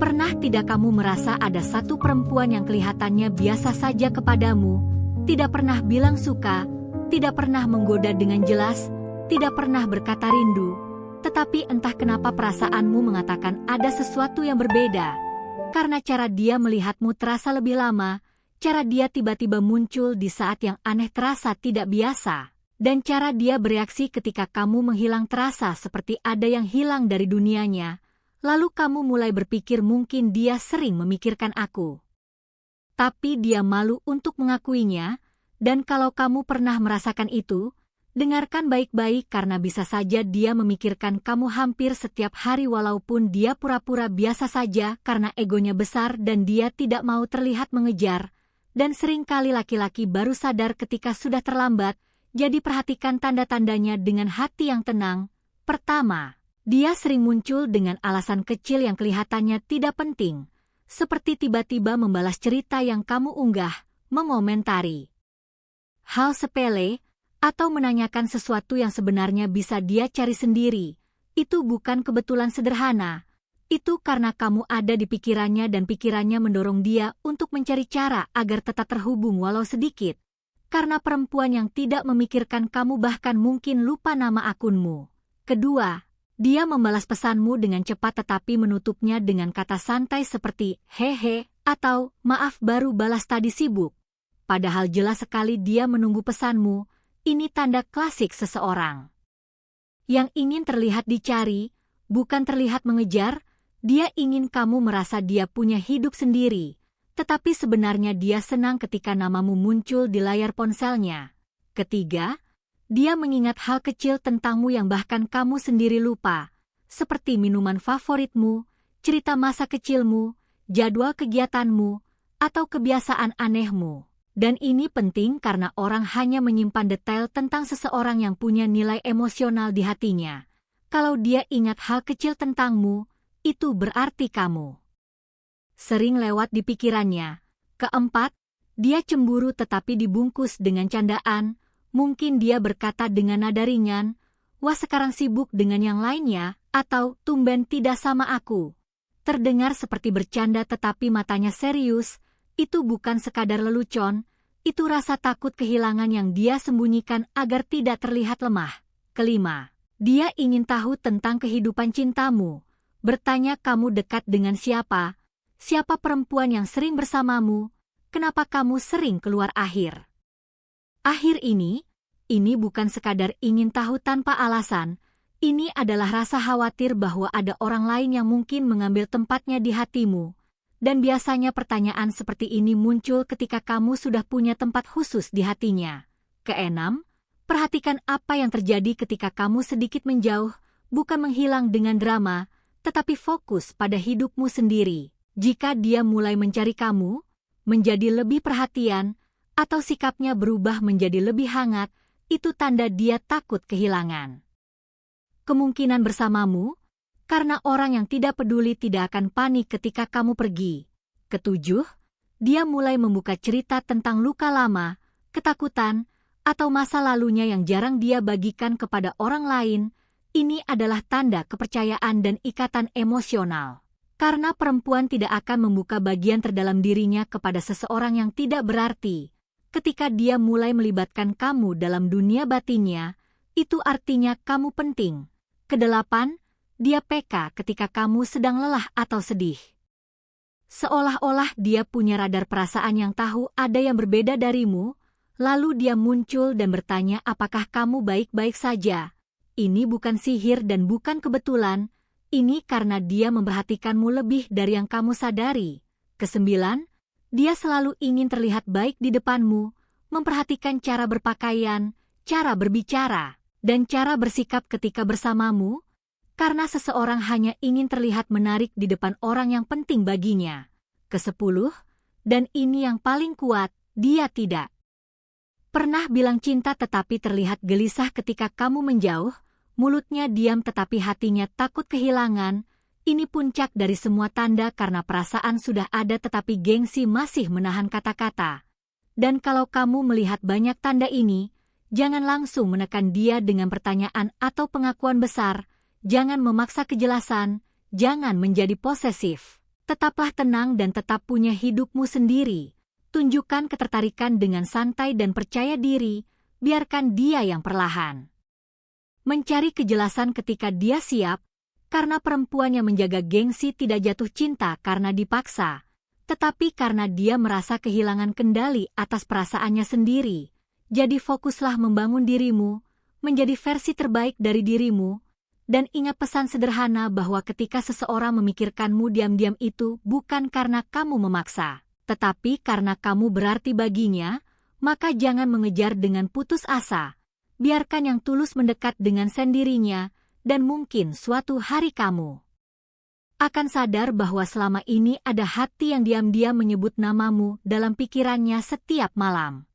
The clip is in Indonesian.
Pernah tidak kamu merasa ada satu perempuan yang kelihatannya biasa saja kepadamu, tidak pernah bilang suka, tidak pernah menggoda dengan jelas, tidak pernah berkata rindu, tetapi entah kenapa perasaanmu mengatakan ada sesuatu yang berbeda. Karena cara dia melihatmu terasa lebih lama, cara dia tiba-tiba muncul di saat yang aneh terasa tidak biasa, dan cara dia bereaksi ketika kamu menghilang terasa seperti ada yang hilang dari dunianya. Lalu kamu mulai berpikir mungkin dia sering memikirkan aku. Tapi dia malu untuk mengakuinya, dan kalau kamu pernah merasakan itu, dengarkan baik-baik karena bisa saja dia memikirkan kamu hampir setiap hari walaupun dia pura-pura biasa saja karena egonya besar dan dia tidak mau terlihat mengejar, dan seringkali laki-laki baru sadar ketika sudah terlambat, jadi perhatikan tanda-tandanya dengan hati yang tenang. Pertama, dia sering muncul dengan alasan kecil yang kelihatannya tidak penting, seperti tiba-tiba membalas cerita yang kamu unggah, mengomentari hal sepele, atau menanyakan sesuatu yang sebenarnya bisa dia cari sendiri. Itu bukan kebetulan sederhana, itu karena kamu ada di pikirannya dan pikirannya mendorong dia untuk mencari cara agar tetap terhubung walau sedikit. Karena perempuan yang tidak memikirkan kamu bahkan mungkin lupa nama akunmu. Kedua, dia membalas pesanmu dengan cepat tetapi menutupnya dengan kata santai seperti hehe atau maaf baru balas tadi sibuk. Padahal jelas sekali dia menunggu pesanmu. Ini tanda klasik seseorang yang ingin terlihat dicari, bukan terlihat mengejar. Dia ingin kamu merasa dia punya hidup sendiri, tetapi sebenarnya dia senang ketika namamu muncul di layar ponselnya. Ketiga, dia mengingat hal kecil tentangmu yang bahkan kamu sendiri lupa, seperti minuman favoritmu, cerita masa kecilmu, jadwal kegiatanmu, atau kebiasaan anehmu. Dan ini penting karena orang hanya menyimpan detail tentang seseorang yang punya nilai emosional di hatinya. Kalau dia ingat hal kecil tentangmu, itu berarti kamu sering lewat di pikirannya. Keempat, dia cemburu tetapi dibungkus dengan candaan. Mungkin dia berkata dengan nada ringan, wah sekarang sibuk dengan yang lainnya, atau tumben tidak sama aku. Terdengar seperti bercanda tetapi matanya serius. Itu bukan sekadar lelucon, itu rasa takut kehilangan yang dia sembunyikan agar tidak terlihat lemah. Kelima, dia ingin tahu tentang kehidupan cintamu, bertanya kamu dekat dengan siapa, siapa perempuan yang sering bersamamu, kenapa kamu sering keluar akhir. Akhir ini bukan sekadar ingin tahu tanpa alasan, ini adalah rasa khawatir bahwa ada orang lain yang mungkin mengambil tempatnya di hatimu. Dan biasanya pertanyaan seperti ini muncul ketika kamu sudah punya tempat khusus di hatinya. Keenam, perhatikan apa yang terjadi ketika kamu sedikit menjauh, bukan menghilang dengan drama, tetapi fokus pada hidupmu sendiri. Jika dia mulai mencari kamu, menjadi lebih perhatian, atau sikapnya berubah menjadi lebih hangat, itu tanda dia takut kehilangan kemungkinan bersamamu. Karena orang yang tidak peduli tidak akan panik ketika kamu pergi. Ketujuh, dia mulai membuka cerita tentang luka lama, ketakutan, atau masa lalunya yang jarang dia bagikan kepada orang lain. Ini adalah tanda kepercayaan dan ikatan emosional. Karena perempuan tidak akan membuka bagian terdalam dirinya kepada seseorang yang tidak berarti. Ketika dia mulai melibatkan kamu dalam dunia batinnya, itu artinya kamu penting. Kedelapan, dia peka ketika kamu sedang lelah atau sedih. Seolah-olah dia punya radar perasaan yang tahu ada yang berbeda darimu, lalu dia muncul dan bertanya apakah kamu baik-baik saja. Ini bukan sihir dan bukan kebetulan, ini karena dia memperhatikanmu lebih dari yang kamu sadari. Kesembilan, dia selalu ingin terlihat baik di depanmu, memperhatikan cara berpakaian, cara berbicara, dan cara bersikap ketika bersamamu. Karena seseorang hanya ingin terlihat menarik di depan orang yang penting baginya. Kesepuluh, dan ini yang paling kuat, dia tidak pernah bilang cinta tetapi terlihat gelisah ketika kamu menjauh, mulutnya diam tetapi hatinya takut kehilangan. Ini puncak dari semua tanda karena perasaan sudah ada tetapi gengsi masih menahan kata-kata. Dan kalau kamu melihat banyak tanda ini, jangan langsung menekan dia dengan pertanyaan atau pengakuan besar. Jangan memaksa kejelasan, jangan menjadi posesif. Tetaplah tenang dan tetap punya hidupmu sendiri. Tunjukkan ketertarikan dengan santai dan percaya diri, biarkan dia yang perlahan mencari kejelasan ketika dia siap, karena perempuan yang menjaga gengsi tidak jatuh cinta karena dipaksa, tetapi karena dia merasa kehilangan kendali atas perasaannya sendiri. Jadi fokuslah membangun dirimu, menjadi versi terbaik dari dirimu, dan ingat pesan sederhana bahwa ketika seseorang memikirkanmu diam-diam itu bukan karena kamu memaksa, tetapi karena kamu berarti baginya, maka jangan mengejar dengan putus asa. Biarkan yang tulus mendekat dengan sendirinya, dan mungkin suatu hari kamu akan sadar bahwa selama ini ada hati yang diam-diam menyebut namamu dalam pikirannya setiap malam.